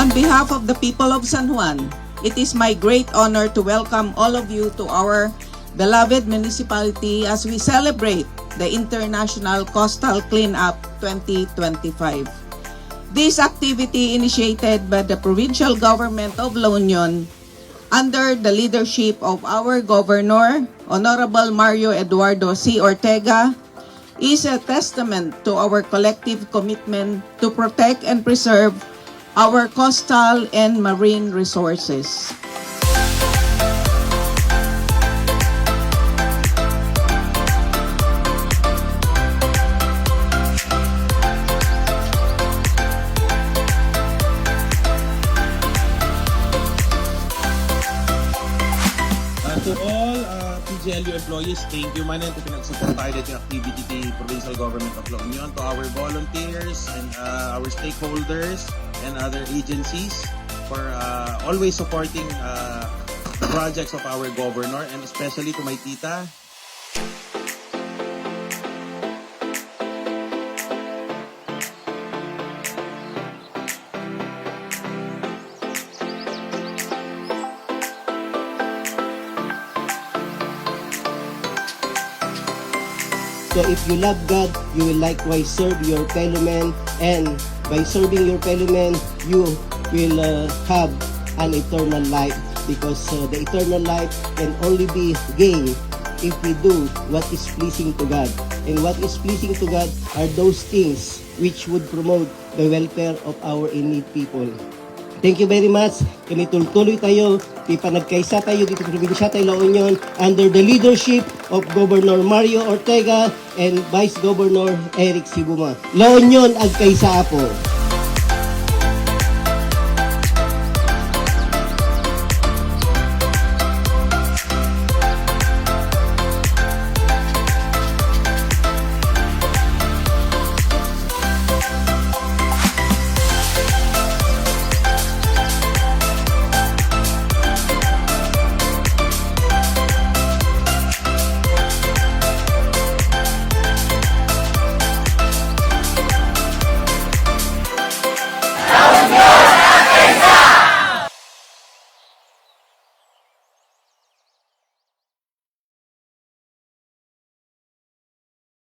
On behalf of the people of San Juan, it is my great honor to welcome all of you to our beloved municipality as we celebrate the International Coastal Cleanup 2025. This activity initiated by the provincial government of La Union under the leadership of our Governor, Honorable Mario Eduardo C. Ortega, is a testament to our collective commitment to protect and preserve our coastal and marine resources. To all PGLU employees, thank you man ito pinagsuportahan natin yung activity ng Provincial Government of La Union, to our volunteers and our stakeholders and other agencies for always supporting the projects of our governor, and especially to my tita. So if you love God, you will likewise serve your fellow men, and by serving your fellow men, you will have an eternal life, because the eternal life can only be gained if we do what is pleasing to God. And what is pleasing to God are those things which would promote the welfare of our in-need people. Thank you very much. Kami tuloy tayo, ipanagkaisa tayo dito sa probinsya tayo La Union under the leadership of Governor Mario Ortega and Vice Governor Eric Sibuma. La Union agkaisa po.